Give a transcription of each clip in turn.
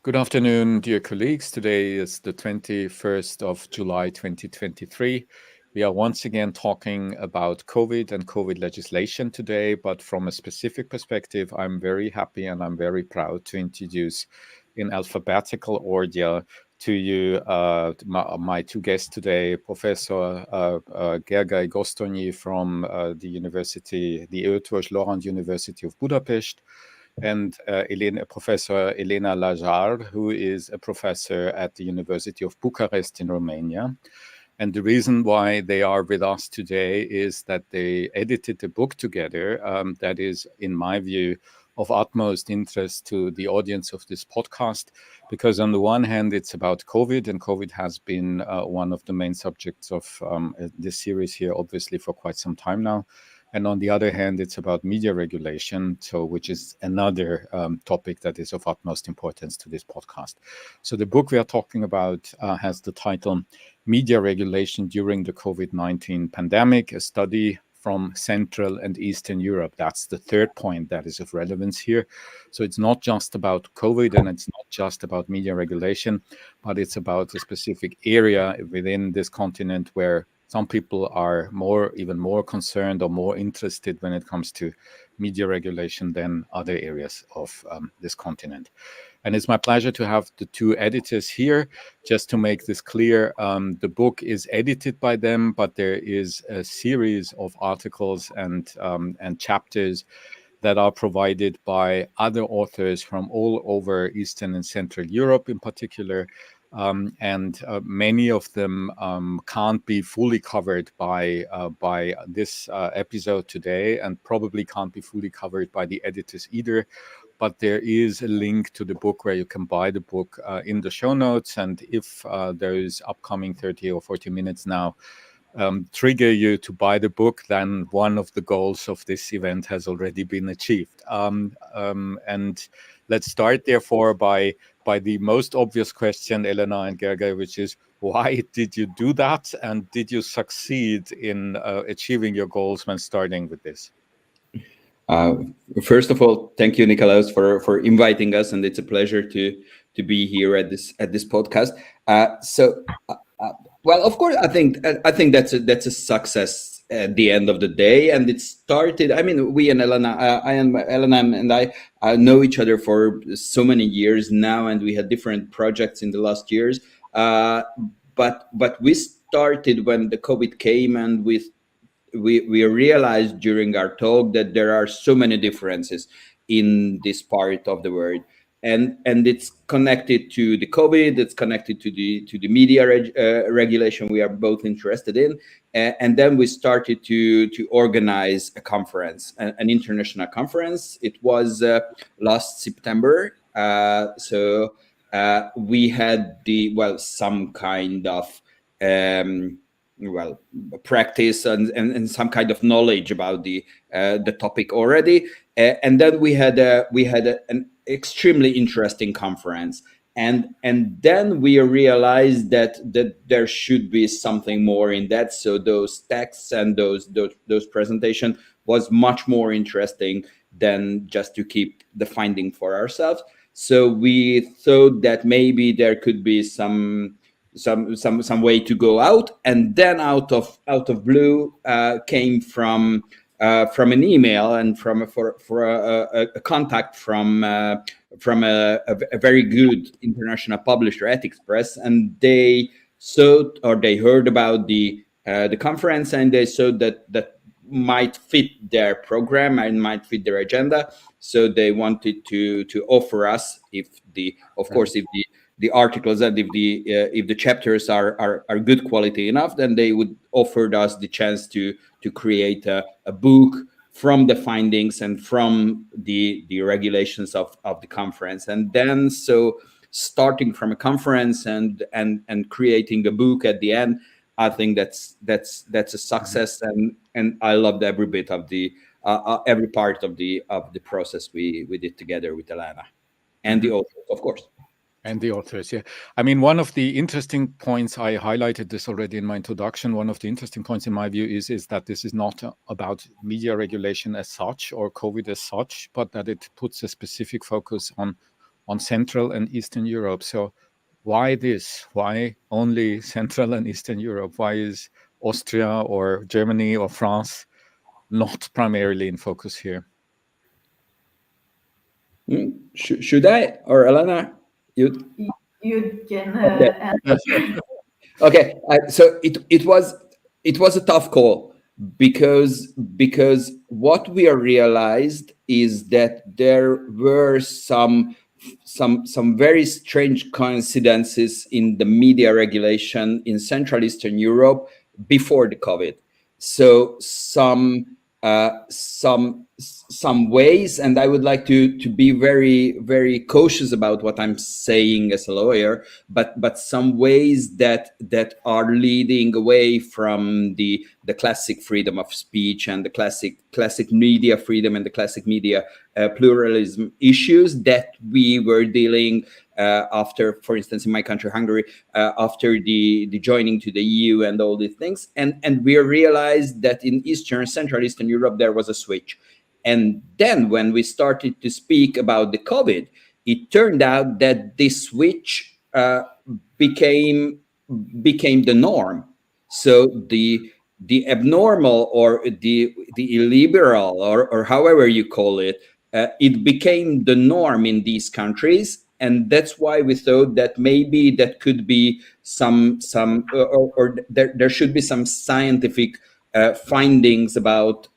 Good afternoon, dear colleagues. Today is the 21st of July 2023. We are once again talking about COVID and COVID legislation today, but from a specific perspective, I'm very happy and I'm very proud to introduce in alphabetical order to you my two guests today, Professor Gergely Gosztonyi from the Eötvös Loránd University of Budapest, and Professor Elena Lazar, who is a professor at the University of Bucharest in Romania. And the reason why they are with us today is that they edited a book together that is, in my view, of utmost interest to the audience of this podcast, because on the one hand, it's about COVID, and COVID has been one of the main subjects of this series here, obviously, for quite some time now. And on the other hand, it's about media regulation, which is another topic that is of utmost importance to this podcast. So the book we are talking about has the title Media Regulation During the COVID-19 Pandemic, a study from Central and Eastern Europe. That's the third point that is of relevance here. So it's not just about COVID and it's not just about media regulation, but it's about a specific area within this continent where some people are even more concerned or more interested when it comes to media regulation than other areas of this continent. And it's my pleasure to have the two editors here. Just to make this clear, the book is edited by them, but there is a series of articles and chapters that are provided by other authors from all over Eastern and Central Europe in particular. And many of them can't be fully covered by this episode today, and probably can't be fully covered by the editors either. But there is a link to the book where you can buy the book in the show notes. And if those upcoming 30 or 40 minutes now trigger you to buy the book, then one of the goals of this event has already been achieved. And let's start, therefore, by the most obvious question, Elena and Gergely, which is, why did you do that? And did you succeed in achieving your goals when starting with this? First of all, thank you, Nikolaus, for inviting us, and it's a pleasure to be here at this podcast. Well, of course, I think that's a success at the end of the day, and it started. I mean, we and Elena, Elena and I know each other for so many years now, and we had different projects in the last years. But we started when the COVID came, and we realized during our talk that there are so many differences in this part of the world. And it's connected to the COVID. It's connected to the media regulation we are both interested in, and then we started to organize a conference, an international conference. It was last September. So we had some kind of practice and some kind of knowledge about the topic already, and then we had an extremely interesting conference, and then we realized that there should be something more in that. So those texts and those presentation was much more interesting than just to keep the finding for ourselves. So we thought that maybe there could be some way to go out, and then out of blue came from an email and from a contact from a very good international publisher, Ethics Press, and they heard about the conference, and they saw that might fit their program and might fit their agenda. So they wanted to offer us, if the articles and if the chapters are good quality enough, then they would offer us the chance to create a book from the findings and from the regulations of the conference. And then, so starting from a conference and creating a book at the end, I think that's a success, and I loved every bit of the every part of the process we did together with Elena and the authors, of course. And the authors, yeah. I mean, one of the interesting points, I highlighted this already in my introduction, one of the interesting points in my view is that this is not about media regulation as such or COVID as such, but that it puts a specific focus on on Central and Eastern Europe. So why this? Why only Central and Eastern Europe? Why is Austria or Germany or France not primarily in focus here? Should I, or Elena? You can answer. Okay, so it was a tough call because what we realized is that there were some very strange coincidences in the media regulation in Central Eastern Europe before the COVID. So some ways, and I would like to be very, very cautious about what I'm saying as a lawyer, but some ways that are leading away from the classic freedom of speech and the classic media freedom and the classic media pluralism issues that we were dealing after, for instance, in my country, Hungary, after the joining to the EU and all these things. And we realized that in Eastern, Central Eastern Europe, there was a switch. And then when we started to speak about the COVID, it turned out that this switch became the norm. So the abnormal or the illiberal or however you call it, it became the norm in these countries. And that's why we thought that maybe that could be some or there should be some scientific findings about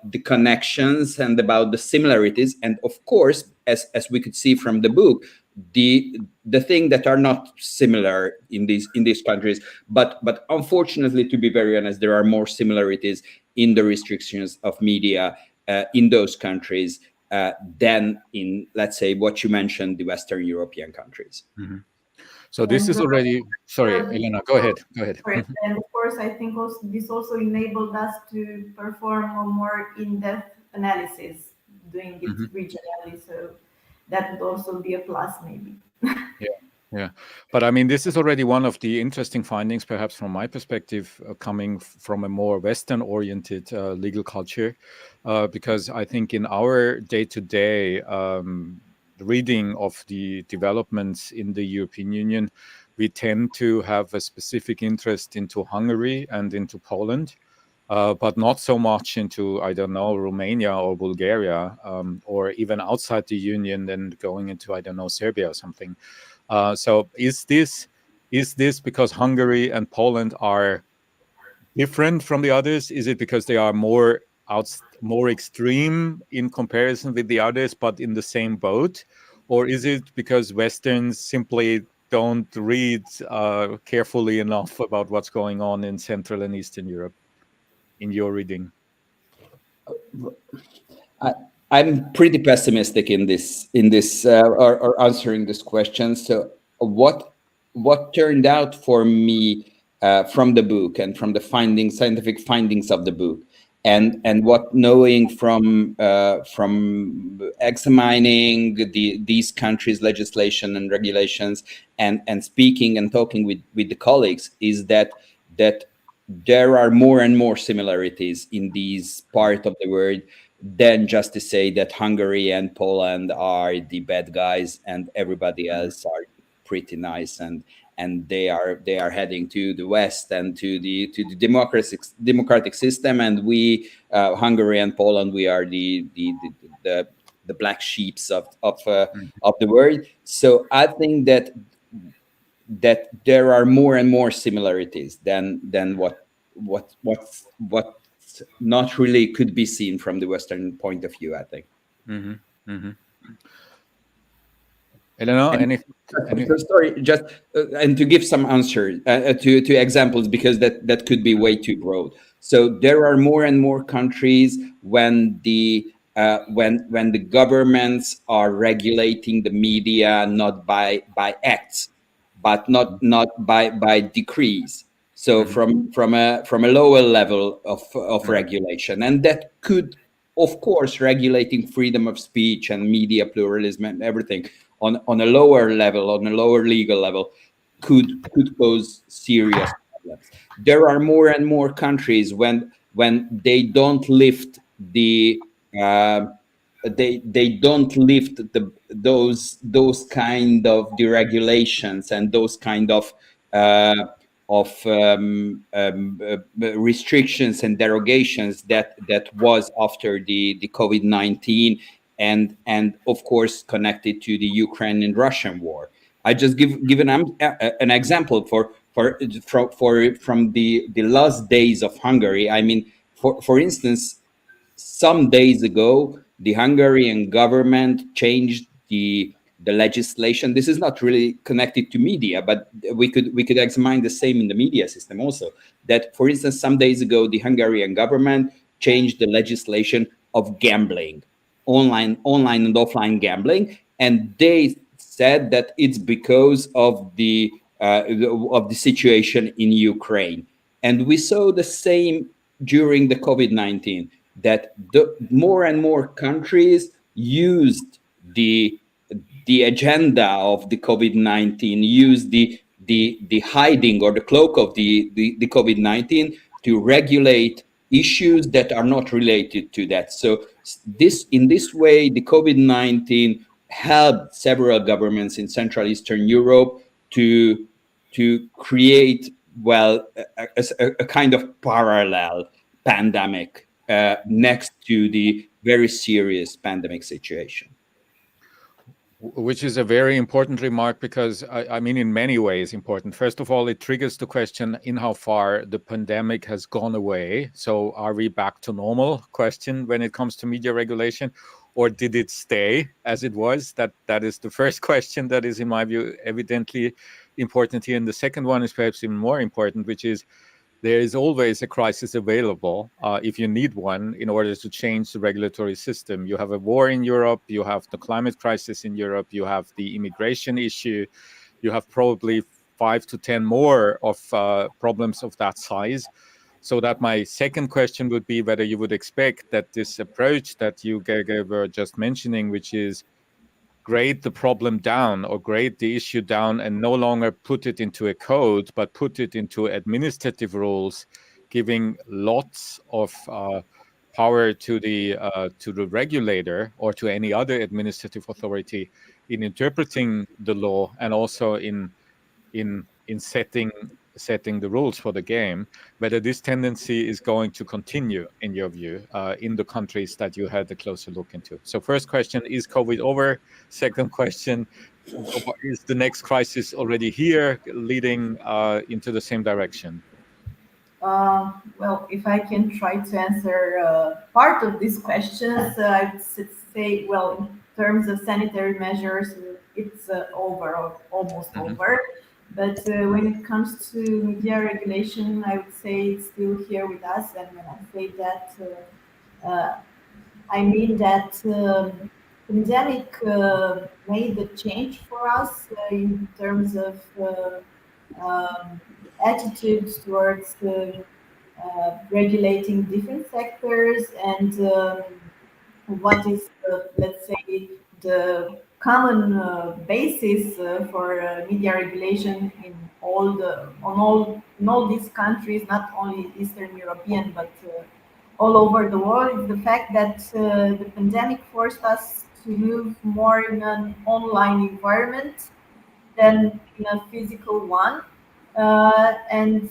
the connections and about the similarities. And of course, as we could see from the book, the thing that are not similar in these countries, but unfortunately, to be very honest, there are more similarities in the restrictions of media in those countries than in, let's say, what you mentioned, the Western European countries. Mm-hmm. So this is already, sorry, Elena, go ahead. And of course, I think this also enabled us to perform a more in-depth analysis, doing it regionally. So that would also be a plus, maybe. Yeah. But I mean, this is already one of the interesting findings, perhaps from my perspective, coming from a more Western-oriented legal culture, because I think in our day-to-day reading of the developments in the European Union, we tend to have a specific interest into Hungary and into Poland, but not so much into, I don't know, Romania or Bulgaria, or even outside the Union, then going into, I don't know, Serbia or something. So is this because Hungary and Poland are different from the others? Is it because they are more extreme in comparison with the others, but in the same boat? Or is it because Westerns simply don't read carefully enough about what's going on in Central and Eastern Europe in your reading? I'm pretty pessimistic in this or answering this question. So what turned out for me from the book and from the scientific findings of the book, and what knowing from examining these countries' legislation and regulations and speaking and talking with the colleagues, is that there are more and more similarities in these part of the world than just to say that Hungary and Poland are the bad guys and everybody else are pretty nice and they are heading to the West and to the democratic system, and we Hungary and Poland, we are the black sheeps of the world. So I think that there are more and more similarities than what's not really could be seen from the Western point of view, I think. Elena, sorry, just and to give some answer to examples, because that could be way too broad. So there are more and more countries when the governments are regulating the media not by acts, but not by decrees. So from a lower level of regulation, and that could, of course, regulating freedom of speech and media pluralism and everything on a lower level, on a lower legal level, could cause serious problems. There are more and more countries when they don't lift the they don't lift those kind of deregulations and those kind of restrictions and derogations that was after the COVID-19 and of course connected to the Ukraine and Russian war. I just give an example from the last days of Hungary. I mean, for instance, some days ago, the Hungarian government changed the legislation. This is not really connected to media, but we could examine the same in the media system also. That, for instance, some days ago, the Hungarian government changed the legislation of gambling, online and offline gambling, and they said that it's because of the situation in Ukraine. And we saw the same during the COVID-19, that more and more countries used the agenda of the COVID-19, used the hiding or the cloak of the COVID-19 to regulate issues that are not related to that. So in this way, the COVID-19 helped several governments in Central Eastern Europe to create, well, a kind of parallel pandemic next to the very serious pandemic situation. Which is a very important remark, because I mean, in many ways important. First of all, it triggers the question in how far the pandemic has gone away. So are we back to normal question when it comes to media regulation, or did it stay as it was? That is the first question that is, in my view, evidently important here. And the second one is perhaps even more important, which is, there is always a crisis available if you need one in order to change the regulatory system. You have a war in Europe, you have the climate crisis in Europe, you have the immigration issue, you have probably 5 to 10 more of problems of that size. So that my second question would be whether you would expect that this approach that you were just mentioning, which is grade the problem down or grade the issue down and no longer put it into a code, but put it into administrative rules, giving lots of power to the regulator or to any other administrative authority in interpreting the law, and also in setting the rules for the game, whether this tendency is going to continue, in your view, in the countries that you had a closer look into. So first question, is COVID over? Second question, is the next crisis already here, leading into the same direction? Well, if I can try to answer part of these questions, I'd say, well, in terms of sanitary measures, it's over, or almost over. But when it comes to media regulation, I would say it's still here with us. And when I say that, I mean that pandemic made a change for us in terms of attitudes towards regulating different sectors, and what is, let's say, the common basis for media regulation in all these countries, not only Eastern European, but all over the world, is the fact that the pandemic forced us to move more in an online environment than in a physical one. And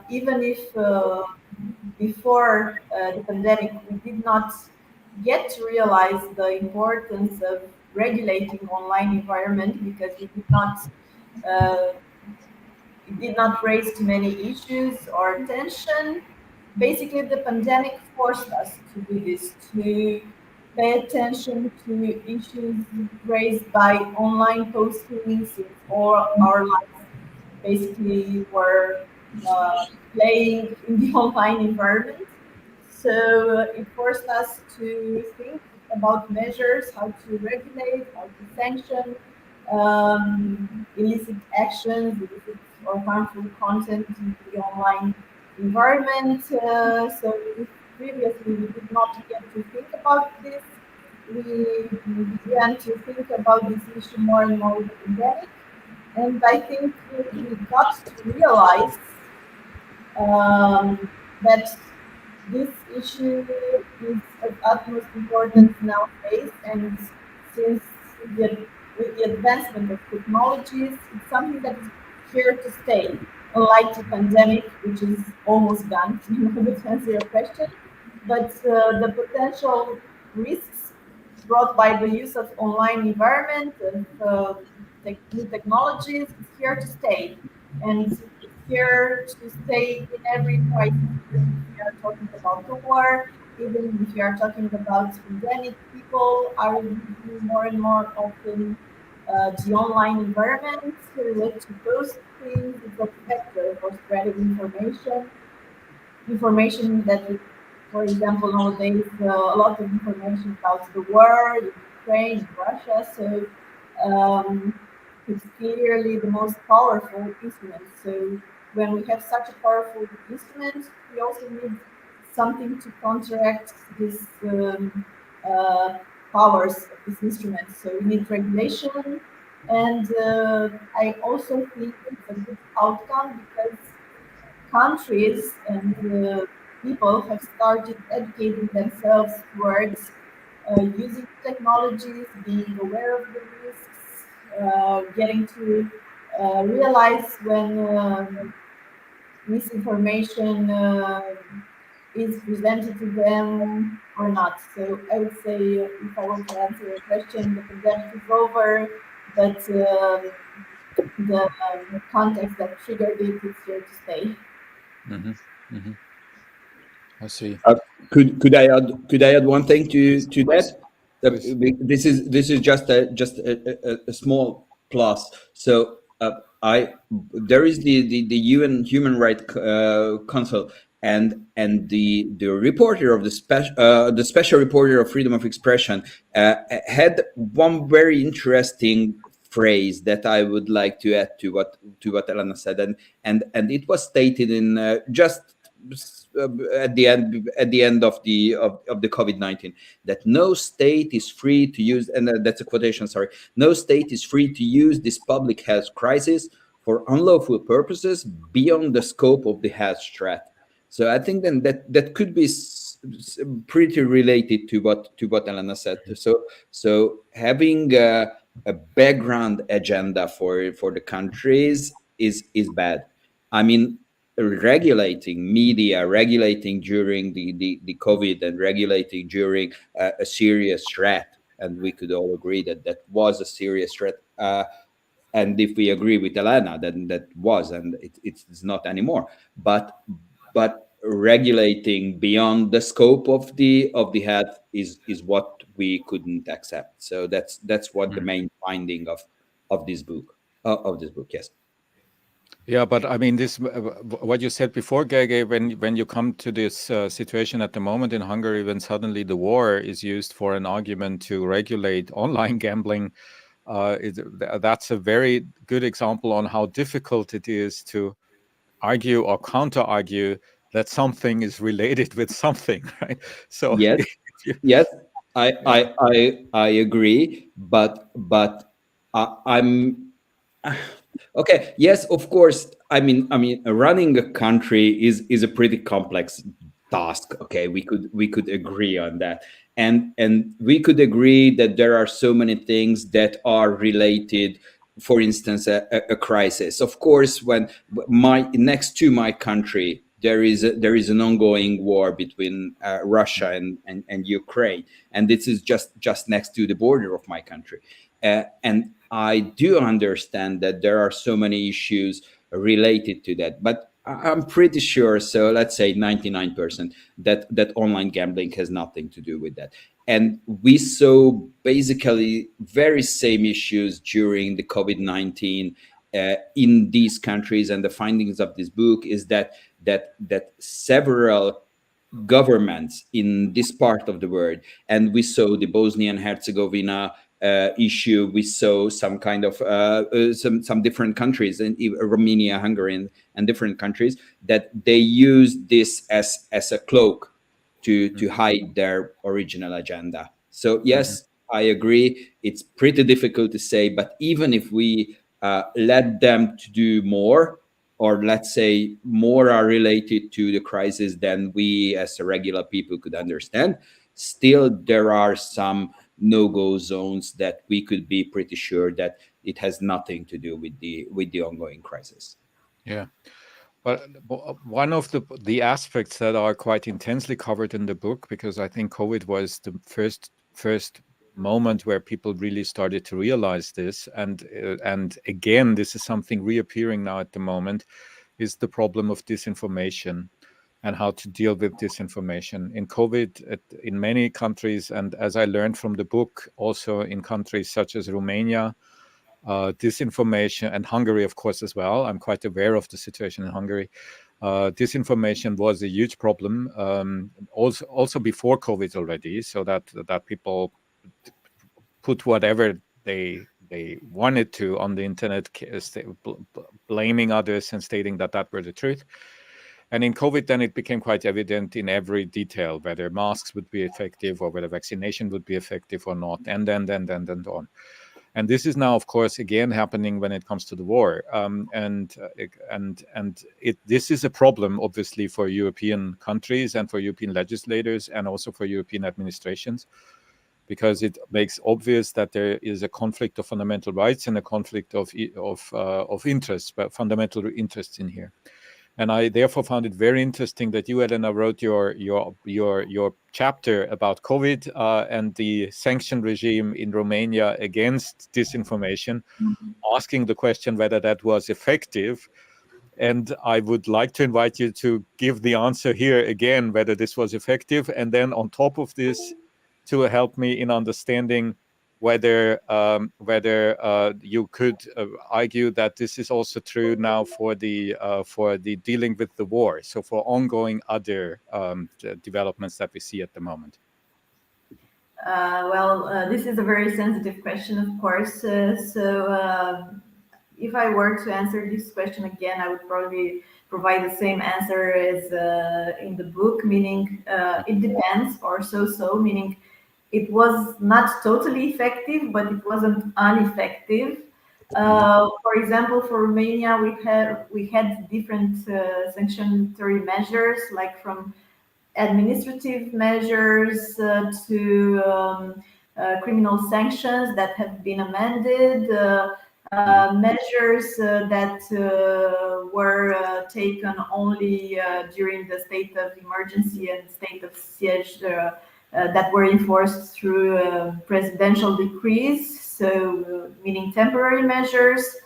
even if before the pandemic we did not yet realize the importance of regulating online environment, because it did not raise too many issues or tension. Basically, the pandemic forced us to do this, to pay attention to issues raised by online postings, since all our lives basically were playing in the online environment. So it forced us to think about measures, how to regulate, how to sanction illicit actions, illicit or harmful content in the online environment. So previously we did not get to think about this. We began to think about this issue more and more with the pandemic. And I think we got to realize that this issue is of utmost importance nowadays, and since the, with the advancement of technologies, it's something that is here to stay. Unlike the pandemic, which is almost gone, to answer your question, but the potential risks brought by the use of online environment and new technologies is here to stay, and it's here to stay in every crisis. Even if we are talking about the war, even if we are talking about pandemic, people are using more and more often the online environment related to those things. It's a vector for spreading information that, for example, nowadays a lot of information about the war, in Ukraine, in Russia. So it's clearly the most powerful instrument. So when we have such a powerful instrument, we also need something to counteract this powers of this instrument. So we need regulation, and I also think it's a good outcome because countries and people have started educating themselves towards using technologies, being aware of the risks, getting to realize when misinformation is presented to them or not. So I would say, if I want to answer your question, the pandemic is over, but the context that triggered it is here to stay. I see. Could I add one thing to that? This is just a small plus. So there is the UN Human Rights Council, and the reporter of the special reporter of freedom of expression had one very interesting phrase that I would like to add to what Elena said, and it was stated in just at the end of the COVID-19, that no state is free to use, and that's a quotation, sorry, no state is free to use this public health crisis for unlawful purposes beyond the scope of the health threat. So I think then that could be pretty related to what Elena said. So having a background agenda for the countries is bad. I mean, regulating media, regulating during the COVID, and regulating during a serious threat, and we could all agree that was a serious threat. And if we agree with Elena, then that was, and it's not anymore. But regulating beyond the scope of the health is what we couldn't accept. So that's what the main finding of this book. Yes. Yeah, but I mean, this what you said before, Gege, when you come to this situation at the moment in Hungary, when suddenly the war is used for an argument to regulate online gambling, that's a very good example on how difficult it is to argue or counter-argue that something is related with something, right? So yes, yes, I agree, but I'm okay. Yes, of course. I mean, running a country is a pretty complex task. Okay, we could agree on that, and we could agree that there are so many things that are related. For instance, a crisis. Of course, when next to my country, there is an ongoing war between Russia and Ukraine, and this is just next to the border of my country, and I do understand that there are so many issues related to that, but I'm pretty sure, so let's say 99%, that online gambling has nothing to do with that. And we saw basically very same issues during the COVID-19 in these countries. And the findings of this book is that several governments in this part of the world, and we saw the Bosnia and Herzegovina issue, we saw some kind of some different countries, in Romania, Hungary, and different countries, that they use this as a cloak to hide their original agenda. So yes, I agree, it's pretty difficult to say, but even if we let them to do more, or let's say more are related to the crisis than we as regular people could understand, still there are some no-go zones that we could be pretty sure that it has nothing to do with the ongoing crisis. Yeah. Well, one of the aspects that are quite intensely covered in the book, because I think COVID was the first moment where people really started to realize this, and again, this is something reappearing now at the moment, is the problem of disinformation and how to deal with disinformation. In COVID, in many countries, and as I learned from the book, also in countries such as Romania, disinformation, and Hungary, of course, as well. I'm quite aware of the situation in Hungary. Disinformation was a huge problem, also before COVID already, so that people put whatever they wanted to on the internet, blaming others and stating that were the truth. And in COVID, then it became quite evident in every detail whether masks would be effective or whether vaccination would be effective or not, and then on. And this is now, of course, again happening when it comes to the war, this is a problem, obviously, for European countries and for European legislators and also for European administrations, because it makes obvious that there is a conflict of fundamental rights and a conflict of interests, but fundamental interests in here. And I therefore found it very interesting that you, Elena, wrote your chapter about COVID and the sanction regime in Romania against disinformation, asking the question whether that was effective. And I would like to invite you to give the answer here again, whether this was effective, and then on top of this, to help me in understanding whether you could argue that this is also true now for the dealing with the war, so for ongoing other developments that we see at the moment. This is a very sensitive question, of course. If I were to answer this question again, I would probably provide the same answer as in the book, meaning it depends, or so, meaning it was not totally effective, but it wasn't ineffective. For example, for Romania, we had different sanctionatory measures, like from administrative measures to criminal sanctions that have been amended, measures that were taken only during the state of emergency and state of siege, that were enforced through presidential decrees, so meaning temporary measures.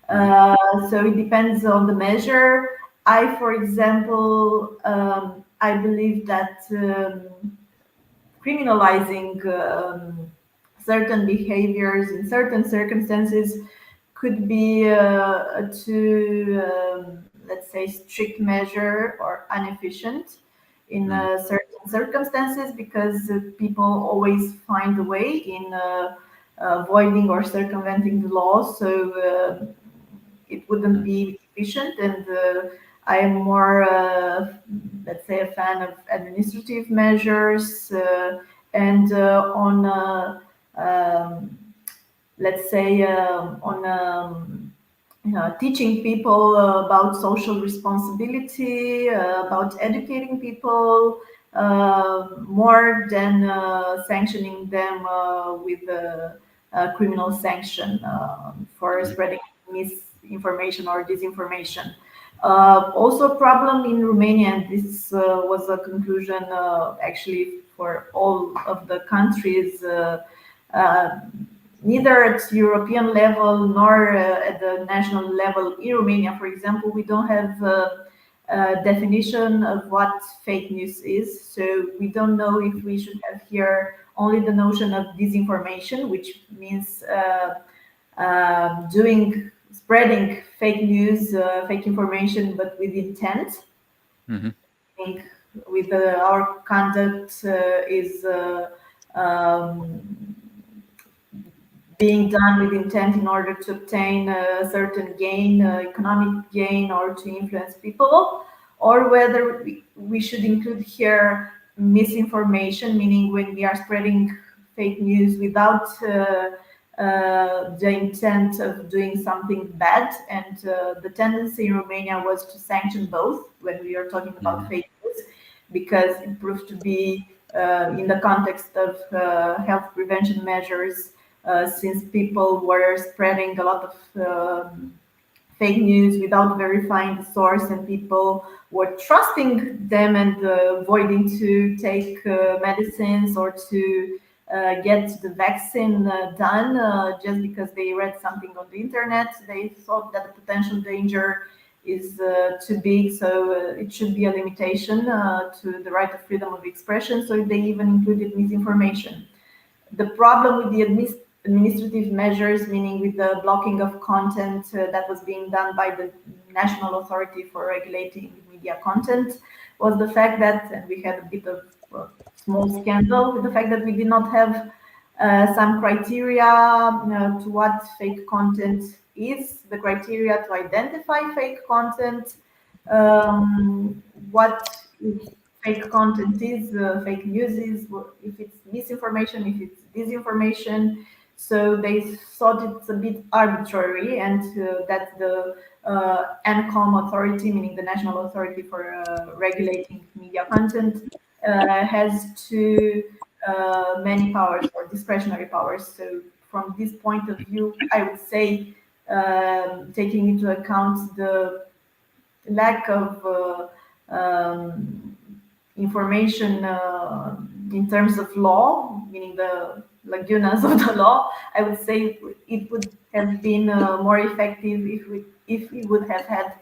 So it depends on the measure. For example, I believe that criminalizing certain behaviors in certain circumstances could be let's say, strict measure or inefficient in certain circumstances, because people always find a way in avoiding or circumventing the law, so it wouldn't be efficient. And I am more, let's say, a fan of administrative measures and on, let's say, on teaching people about social responsibility, about educating people, more than sanctioning them with a criminal sanction for spreading misinformation or disinformation. Also a problem in Romania, and this was a conclusion actually for all of the countries, neither at European level nor at the national level. In Romania, for example, we don't have a definition of what fake news is, so we don't know if we should have here only the notion of disinformation, which means spreading fake news, fake information, but with intent. I think with our conduct is being done with intent in order to obtain a certain gain, economic gain, or to influence people, or whether we should include here misinformation, meaning when we are spreading fake news without the intent of doing something bad, and the tendency in Romania was to sanction both when we are talking about fake news, because it proved to be in the context of health prevention measures, since people were spreading a lot of fake news without verifying the source, and people were trusting them and avoiding to take medicines or to get the vaccine done just because they read something on the internet. They thought that the potential danger is too big, so it should be a limitation to the right of freedom of expression. So they even included misinformation. The problem with the administrative measures, meaning with the blocking of content that was being done by the National Authority for Regulating Media Content, was the fact that, and we had a bit of small scandal with the fact that we did not have some criteria to what fake content is, the criteria to identify fake content, what fake content is, fake news is, if it's misinformation, if it's disinformation. So they thought it's a bit arbitrary, and that the NCOM authority, meaning the National Authority for Regulating Media Content, has too many powers, or discretionary powers. So from this point of view, I would say, taking into account the lack of information in terms of law, meaning the lagunas of the law, I would say it would have been more effective if we would have had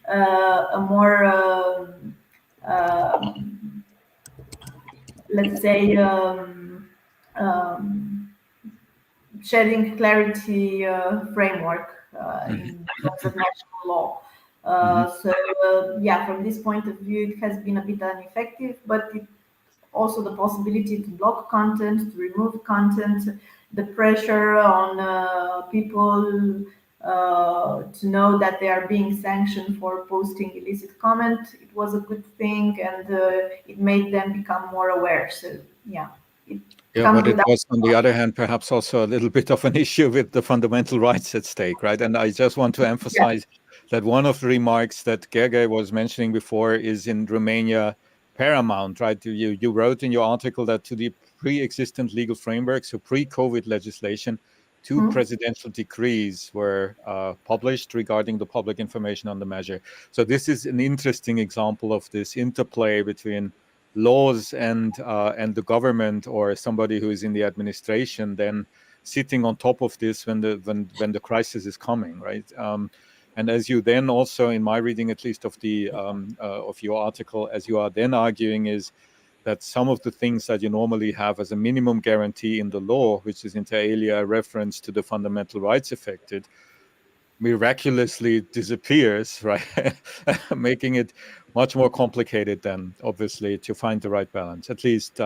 a more let's say shedding clarity framework in terms of national law. Yeah, from this point of view, it has been a bit ineffective, but also the possibility to block content, to remove content, the pressure on people to know that they are being sanctioned for posting illicit comment. It was a good thing, and it made them become more aware. So yeah. Yeah, but it was, on the other hand, perhaps also a little bit of an issue with the fundamental rights at stake, right? And I just want to emphasize that one of the remarks that Gergely was mentioning before is in Romania paramount, right? You wrote in your article that to the pre-existent legal framework, so pre-COVID legislation, two presidential decrees were published regarding the public information on the measure. So this is an interesting example of this interplay between laws and the government, or somebody who is in the administration, then sitting on top of this when the crisis is coming, right? And as you then also, in my reading at least of the of your article, as you are then arguing, is that some of the things that you normally have as a minimum guarantee in the law, which is inter alia a reference to the fundamental rights affected, miraculously disappears, right? Making it much more complicated then, obviously, to find the right balance. At least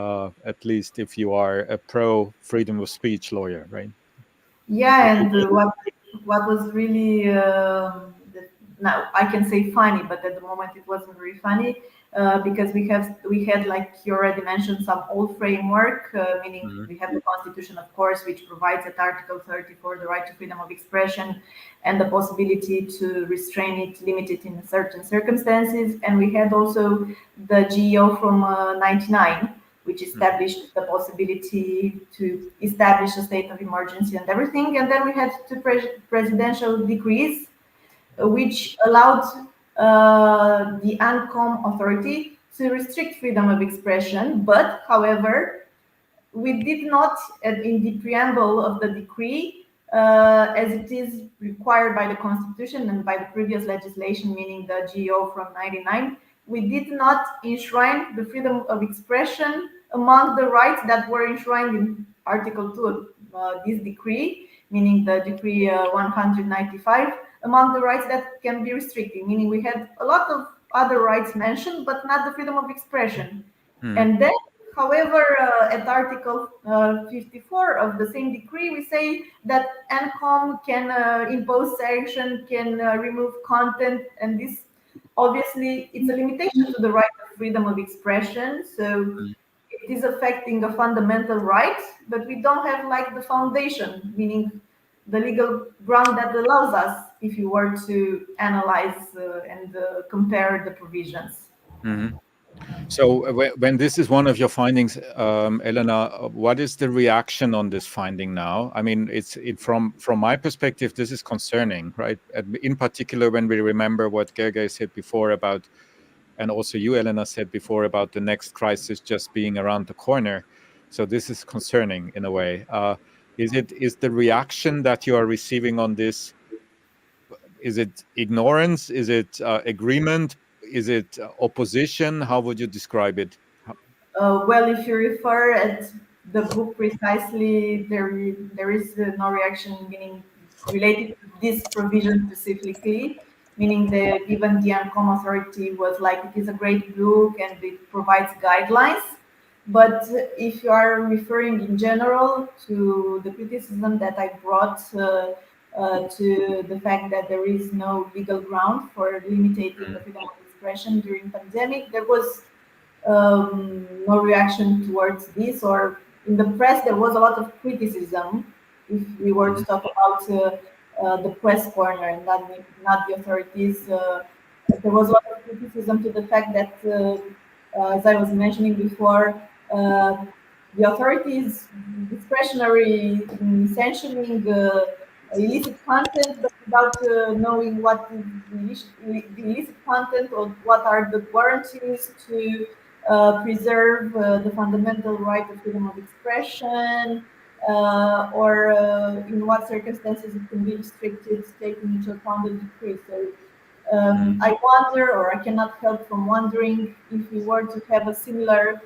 if you are a pro freedom of speech lawyer, right? Yeah, and what was really now I can say funny, but at the moment it wasn't very funny because we had, like you already mentioned, some old framework, meaning we have the Constitution, of course, which provides at Article 34 the right to freedom of expression and the possibility to restrain it, limit it in certain circumstances, and we had also the GEO from 99, which established the possibility to establish a state of emergency and everything. And then we had two presidential decrees, which allowed the ANCOM authority to restrict freedom of expression. But, however, we did not, in the preamble of the decree, as it is required by the Constitution and by the previous legislation, meaning the GO from 99, we did not enshrine the freedom of expression among the rights that were enshrined in Article 2 of this decree, meaning the Decree 195, among the rights that can be restricted, meaning we had a lot of other rights mentioned, but not the freedom of expression. And then, however, at Article 54 of the same decree, we say that ANCOM can impose sanction, can remove content, and this obviously it's a limitation to the right of freedom of expression. So it is affecting a fundamental right, but we don't have like the foundation, meaning the legal ground that allows us if you were to analyze and compare the provisions. Mm-hmm. So when this is one of your findings, Elena, what is the reaction on this finding now? I mean, from my perspective, this is concerning, right? In particular, when we remember what Gergely said before about, and also you, Elena, said before about the next crisis just being around the corner. So this is concerning in a way. Is the reaction that you are receiving on this, is it ignorance? Is it agreement? Is it opposition? How would you describe it? Well, if you refer at the book precisely, there is no reaction, meaning related to this provision specifically, meaning that even the ANCOM authority was like, it is a great book and it provides guidelines. But if you are referring in general to the criticism that I brought to the fact that there is no legal ground for limiting the freedom of expression during pandemic, there was no reaction towards this, or in the press there was a lot of criticism if we were to talk about the press corner and not the authorities. There was a lot of criticism to the fact that, as I was mentioning before, the authorities discretionary in sanctioning illicit content, but without knowing what is the illicit content or what are the guarantees to preserve the fundamental right of freedom of expression, or in what circumstances it can be restricted, taking into account the decree. So I wonder, or I cannot help from wondering, if we were to have a similar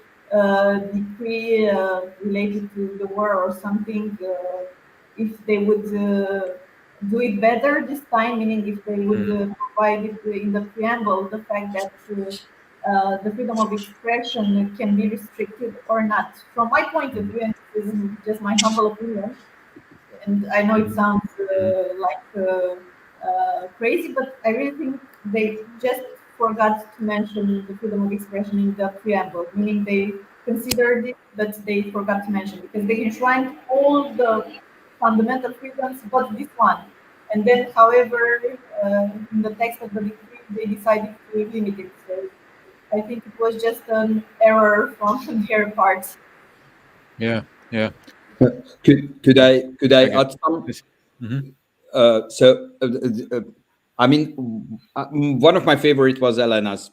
decree related to the war or something, if they would do it better this time, meaning if they would provide it in the preamble, the fact that the freedom of expression can be restricted or not. From my point of view, and this is just my humble opinion, and I know it sounds crazy, but I really think they just forgot to mention the freedom of expression in the preamble, meaning they considered it, but they forgot to mention, because they enshrined all the fundamental freedoms but this one. And then, however, in the text of the decree, they decided to limit it. So I think it was just an error from their part. Yeah. Could I add some? Mm-hmm. I mean, one of my favorite was Elena's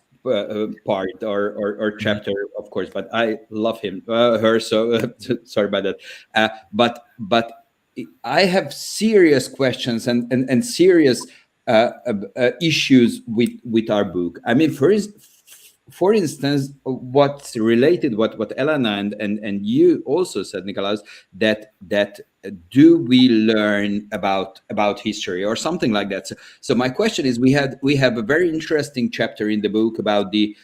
part or chapter, of course, but I love her. So sorry about that. But I have serious questions and serious issues with our book. I mean, for instance, what's related, what Elena and you also said, Nikolaus, that do we learn about history or something like that? So my question is, we have a very interesting chapter in the book about the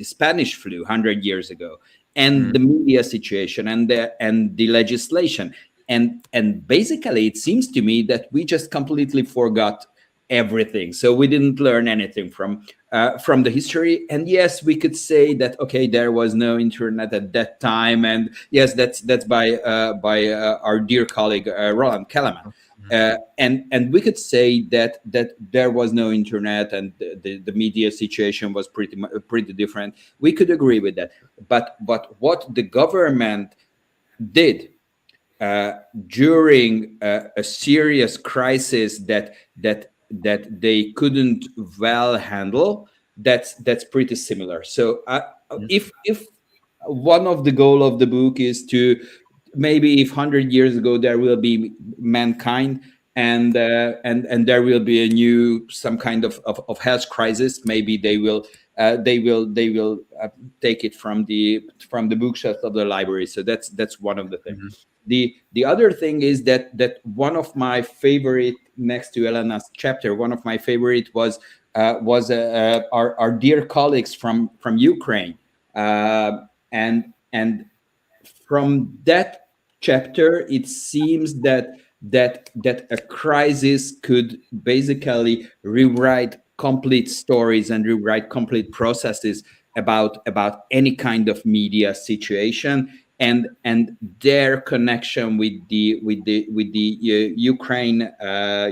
Spanish flu 100 years ago, and the media situation and the legislation, and basically it seems to me that we just completely forgot everything. So we didn't learn anything from the history. And yes, we could say that, okay, there was no internet at that time, and yes, that's by our dear colleague Roland Kellerman. And we could say that there was no internet and the media situation was pretty different. We could agree with that. But what the government did during a serious crisis that they couldn't well handle, that's pretty similar. So if one of the goal of the book is to, maybe if 100 years ago there will be mankind and there will be a new some kind of health crisis, maybe they will take it from the bookshelf of the library. So that's one of the things. The other thing is that one of my favorite, next to Elena's chapter, one of my favorite was our dear colleagues from Ukraine, and from that chapter it seems that a crisis could basically rewrite complete stories and rewrite complete processes about any kind of media situation. and their connection with the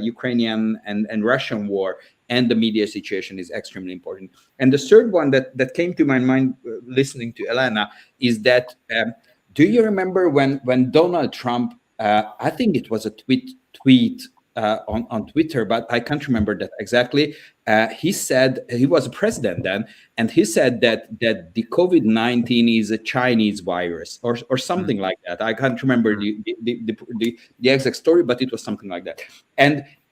Ukrainian and Russian war and the media situation is extremely important. And the third one that came to my mind listening to Elena is that do you remember when Donald Trump, I think it was a tweet on Twitter, but I can't remember that exactly. He said, he was a president then, and he said that the COVID-19 is a Chinese virus or something like that. I can't remember the exact story, but it was something like that.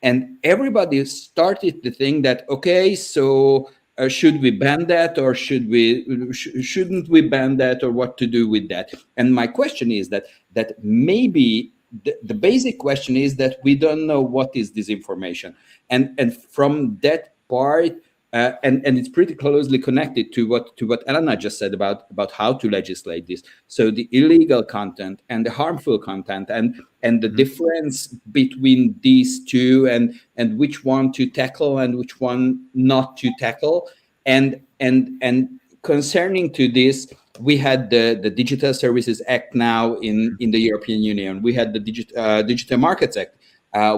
And everybody started to think that, okay, so should we ban that, or shouldn't we ban that, or what to do with that? And my question is that maybe the basic question is that we don't know what is disinformation, and from that part, and it's pretty closely connected to what Elena just said about how to legislate this. So the illegal content and the harmful content, and the difference between these two, and which one to tackle and which one not to tackle, and concerning to this, we had the Digital Services Act now in the European Union. We had the Digital Markets Act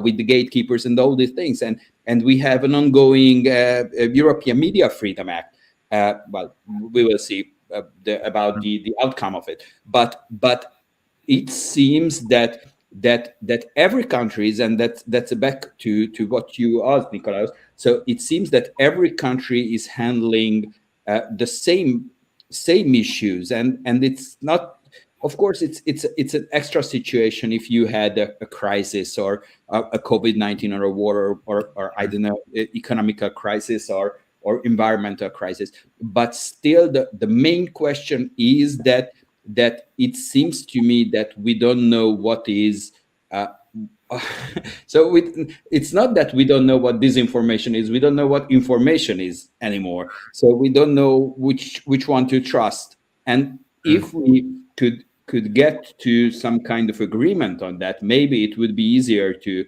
with the gatekeepers and all these things, and we have an ongoing European Media Freedom Act. Well, we will see about the outcome of it. But it seems that every country, and that's back to what you asked, Nikolaus. So it seems that every country is handling the same issues, and it's not, of course, it's an extra situation if you had a crisis, or a COVID-19, or a war, or I don't know, economical crisis, or environmental crisis. But still, the main question is that it seems to me that we don't know what is so it's not that we don't know what disinformation is, we don't know what information is anymore. So we don't know which one to trust. And if we could get to some kind of agreement on that, maybe it would be easier to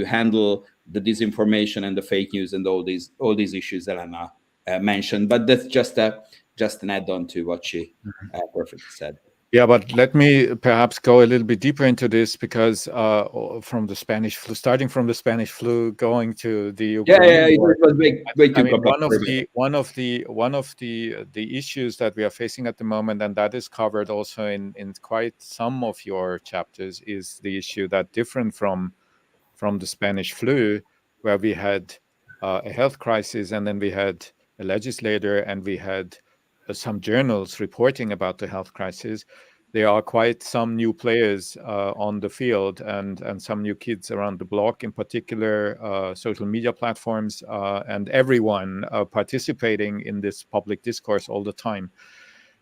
handle the disinformation and the fake news and all these issues that Elena mentioned. But that's just an add-on to what she perfectly said. Yeah, but let me perhaps go a little bit deeper into this, because from the Spanish flu, starting from the Spanish flu, going to the Ukraine war, it was way too complex. One of the issues that we are facing at the moment, and that is covered also in quite some of your chapters, is the issue that, different from the Spanish flu, where we had a health crisis, and then we had a legislator, and we had some journals reporting about the health crisis. There are quite some new players on the field, and some new kids around the block, in particular social media platforms, and everyone participating in this public discourse all the time.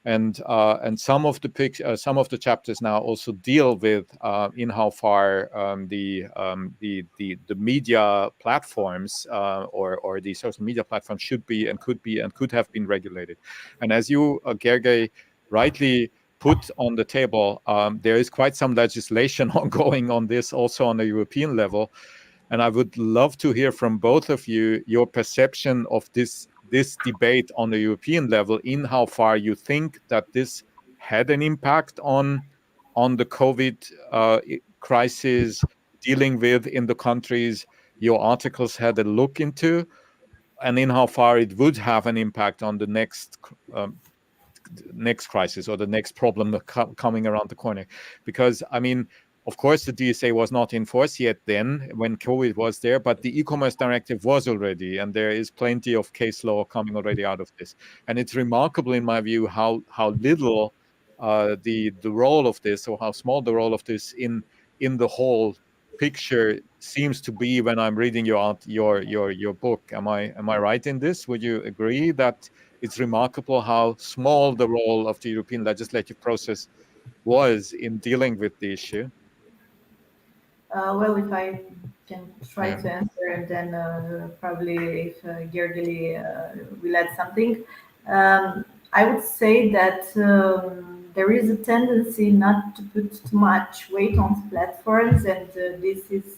And some of the chapters now also deal with in how far the media platforms or the social media platforms should be and could have been regulated. And as you, Gergely, rightly put on the table, there is quite some legislation ongoing on this, also on the European level. And I would love to hear from both of you your perception of this debate on the European level, in how far you think that this had an impact on the COVID crisis, dealing with in the countries your articles had a look into, and in how far it would have an impact on the next crisis, or the next problem coming around the corner. Because, I mean, of course, the DSA was not in force yet then when COVID was there, but the e-commerce directive was already, and there is plenty of case law coming already out of this. And it's remarkable, in my view, how little the role of this, or how small the role of this in the whole picture seems to be when I'm reading your book. Am I right in this? Would you agree that it's remarkable how small the role of the European legislative process was in dealing with the issue? Well, if I can try to answer, and then probably if Gergely will add something, I would say that there is a tendency not to put too much weight on platforms, and this is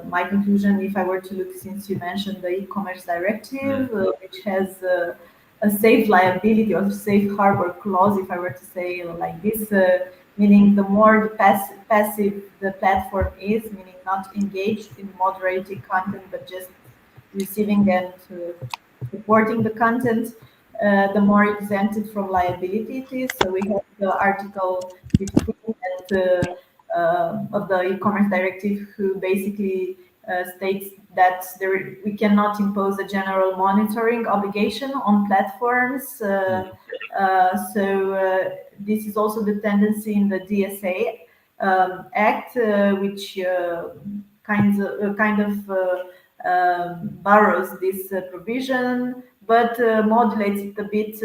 my conclusion. If I were to look, since you mentioned the e-commerce directive, which has a safe liability or safe harbor clause, if I were to say like this, meaning the more passive the platform is, meaning not engaged in moderating content, but just receiving and reporting the content, the more exempted from liability it is. So we have the Article 15 of the e-commerce directive, who basically states that we cannot impose a general monitoring obligation on platforms. This is also the tendency in the DSA Act, which kind of borrows this provision, but modulates it a bit.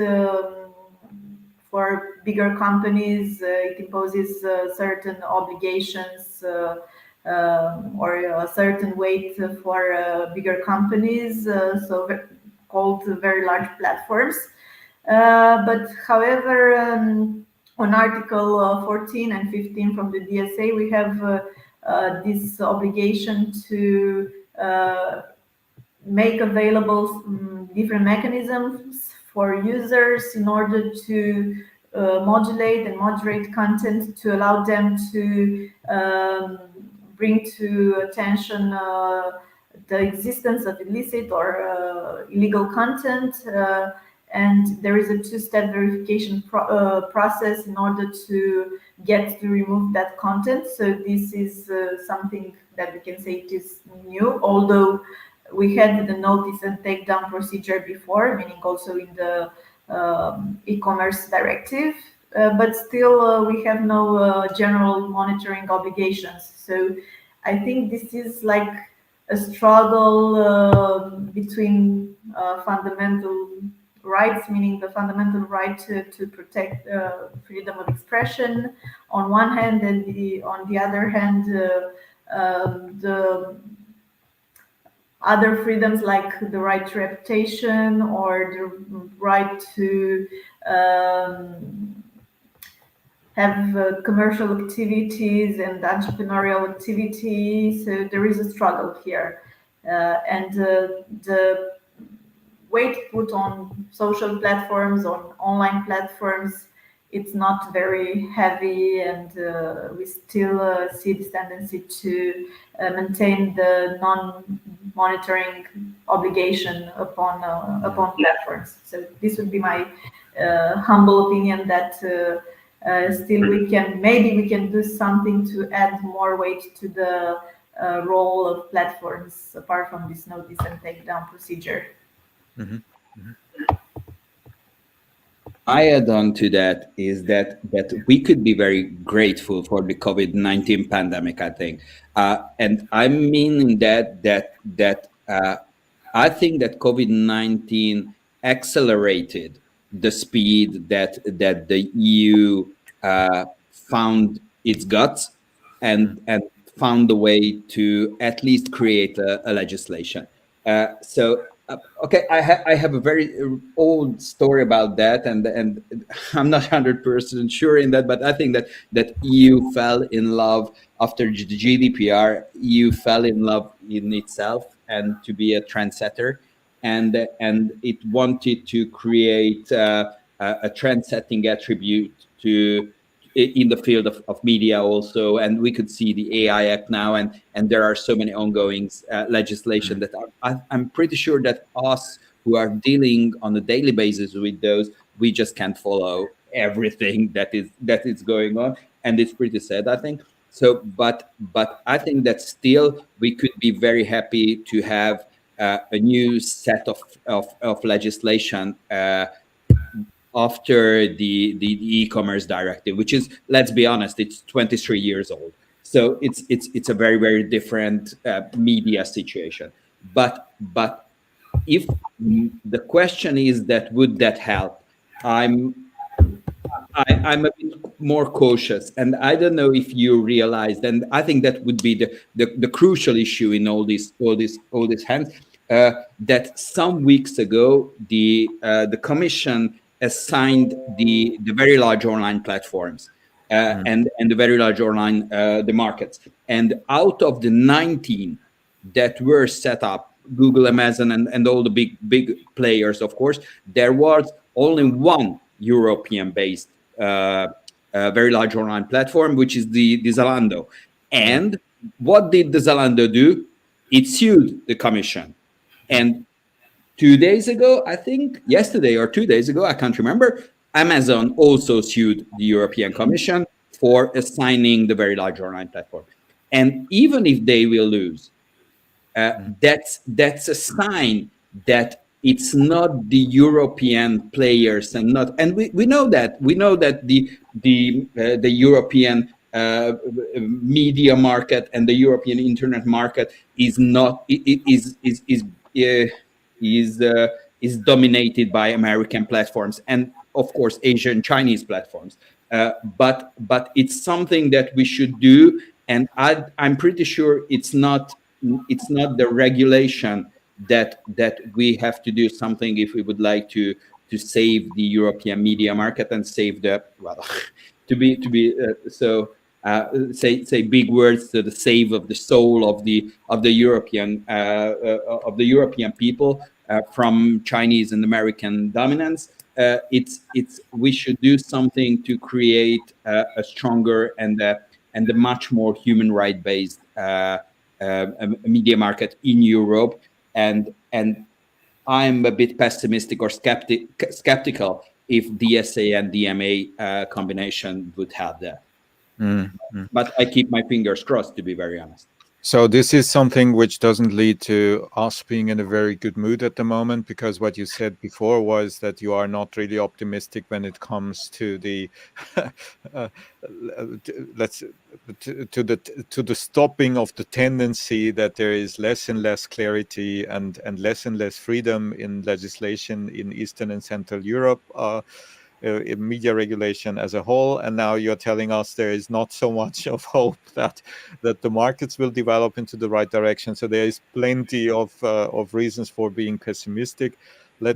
For bigger companies, it imposes certain obligations or a certain weight for bigger companies, so called very large platforms. But however, on Article 14 and 15 from the DSA, we have this obligation to make available different mechanisms for users in order to modulate and moderate content, to allow them to bring to attention the existence of illicit or illegal content. And there is a two-step verification process in order to get to remove that content. So this is something that we can say it is new, although we had the notice and takedown procedure before, meaning also in the e-commerce directive, but still we have no general monitoring obligations. So I think this is like a struggle between fundamental rights, meaning the fundamental right to protect freedom of expression on one hand, and on the other hand, the other freedoms like the right to reputation or the right to have commercial activities and entrepreneurial activities. So there is a struggle here. And the weight put on social platforms, on online platforms, it's not very heavy, and we still see this tendency to maintain the non-monitoring obligation upon platforms. So this would be my humble opinion, that still maybe we can do something to add more weight to the role of platforms apart from this notice and takedown procedure. Mm-hmm. Mm-hmm. I add on to that is that we could be very grateful for the COVID-19 pandemic, I think, and I mean that I think that COVID-19 accelerated the speed that the EU found its guts and found a way to at least create a legislation. Okay, I have a very old story about that, and I'm not 100% sure in that, but I think that EU fell in love after the GDPR. EU fell in love in itself and to be a trendsetter, and it wanted to create a trend-setting attribute in the field of media also. And we could see the AI Act now, and there are so many ongoing legislation that I'm pretty sure that us who are dealing on a daily basis with those, we just can't follow everything that is going on, and it's pretty sad, I think. So, but I think that still we could be very happy to have a new set of legislation after the e-commerce directive, which is, let's be honest, it's 23 years old. So it's a very, very different media situation. But if the question is that would that help, I'm a bit more cautious, and I don't know if you realized, and I think that would be the crucial issue in all this hands, that some weeks ago the Commission assigned the very large online platforms and the very large online the markets, and out of the 19 that were set up Google, Amazon, and all the big players, of course, there was only one European-based very large online platform, which is the Zalando. And what did the Zalando do? It sued the commission. And 2 days ago, I think, yesterday or 2 days ago, I can't remember, Amazon also sued the European Commission for assigning the very large online platform. And even if they will lose, that's a sign that it's not the European players and we know that the European media market and the European internet market is dominated by American platforms and of course Asian Chinese platforms. But it's something that we should do, and I'm pretty sure it's not the regulation that we have to do something if we would like to save the European media market and save the say big words, to the save of the soul of the European people from Chinese and American dominance. We should do something to create a stronger and a much more human right based media market in Europe, and I'm a bit pessimistic or skeptical if DSA and DMA combination would have that. But I keep my fingers crossed, to be very honest. So this is something which doesn't lead to us being in a very good mood at the moment, because what you said before was that you are not really optimistic when it comes to the to the stopping of the tendency that there is less and less clarity and less freedom in legislation in Eastern and Central Europe. In media regulation as a whole, and now you're telling us there is not so much of hope that the markets will develop into the right direction. So there is plenty of reasons for being pessimistic.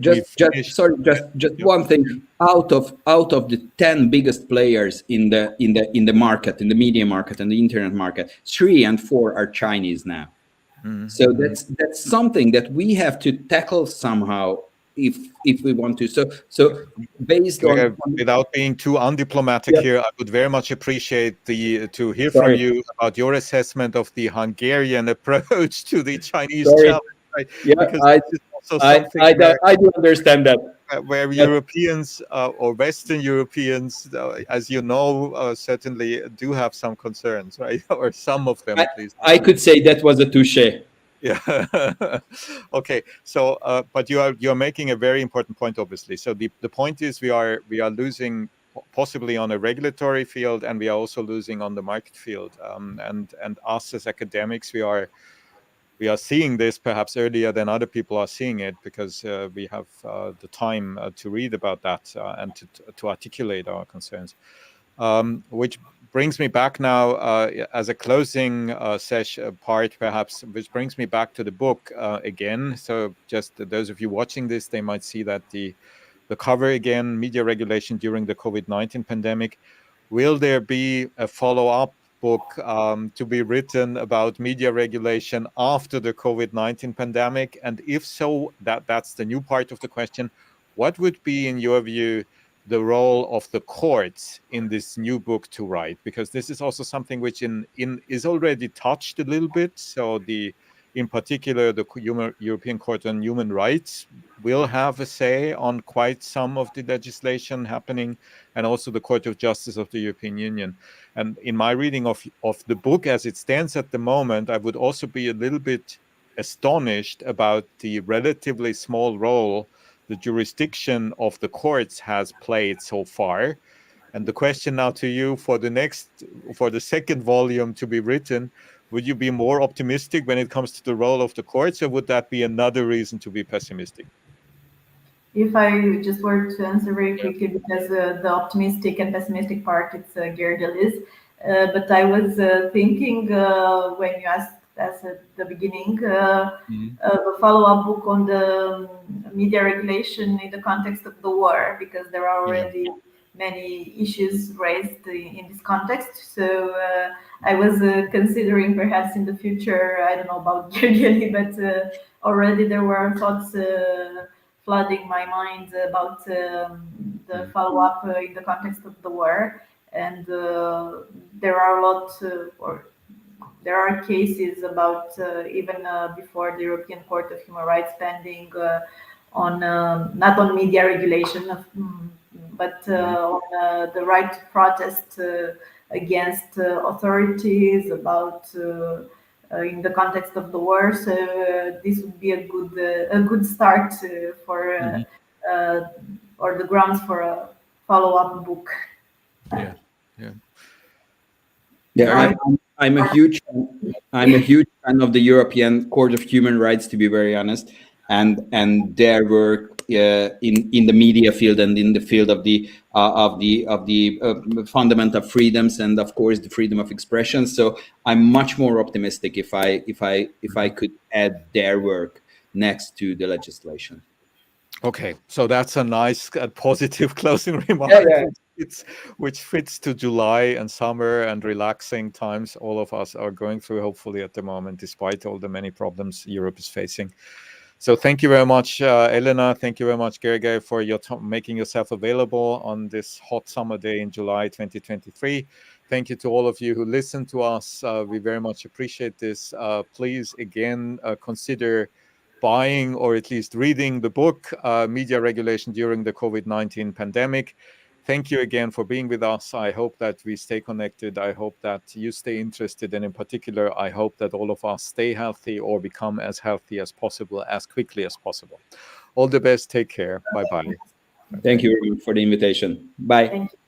Just one thing. Out of the 10 biggest players in the market, in the media market and the internet market, 3 and 4 are Chinese now. So that's something that we have to tackle somehow if we want to. So based on without being too undiplomatic here, I would very much appreciate to hear from you about your assessment of the Hungarian approach to the Chinese challenge. Right? Yeah, because I do understand that. Where Europeans or Western Europeans, as you know, certainly do have some concerns, right? Or some of them, at least. I could say that was a touche. Yeah. Okay. So, but you're making a very important point, obviously. So the point is we are losing possibly on a regulatory field, and we are also losing on the market field. And us as academics, we are seeing this perhaps earlier than other people are seeing it, because we have the time to read about that and to articulate our concerns. Which brings me back now as a closing session part, perhaps, which brings me back to the book again. So just those of you watching this, they might see that the cover again, Media Regulation During the COVID-19 Pandemic. Will there be a follow-up book to be written about media regulation after the COVID-19 pandemic? And if so, that's the new part of the question. What would be, in your view, the role of the courts in this new book to write? Because this is also something which is already touched a little bit. So in particular, the European Court on Human Rights will have a say on quite some of the legislation happening, and also the Court of Justice of the European Union. And in my reading of the book as it stands at the moment, I would also be a little bit astonished about the relatively small role the jurisdiction of the courts has played so far. And the question now to you for the second volume to be written, would you be more optimistic when it comes to the role of the courts, or would that be another reason to be pessimistic? If I just were to answer very quickly, because the optimistic and pessimistic part, it's Gergely's. But I was thinking when you asked us at the beginning, a follow-up book on the media regulation in the context of the war, because there are already many issues raised in this context. So I was considering perhaps in the future, I don't know about Gergely, but already there were thoughts flooding my mind about the follow-up in the context of the war. And there are a lot, or there are cases about even before the European Court of Human Rights pending on not on media regulation, but on the right to protest against authorities about in the context of the war. So this would be a good start for or the grounds for a follow-up book. Yeah. I'm a huge fan of the European Court of Human Rights, to be very honest, and their work in the media field and in the field of the fundamental freedoms and of course the freedom of expression. So I'm much more optimistic if I could add their work next to the legislation. Okay, so that's a nice positive closing remark. Yeah. Which fits to July and summer and relaxing times all of us are going through, hopefully, at the moment, despite all the many problems Europe is facing. So thank you very much, Elena. Thank you very much, Gergely, for your making yourself available on this hot summer day in July 2023. Thank you to all of you who listened to us. We very much appreciate this. Please, again, consider buying or at least reading the book, Media Regulation During the COVID-19 Pandemic. Thank you again for being with us. I hope that we stay connected. I hope that you stay interested. And in particular, I hope that all of us stay healthy or become as healthy as possible, as quickly as possible. All the best. Take care. Bye-bye. Thank you for the invitation. Bye. Thank you.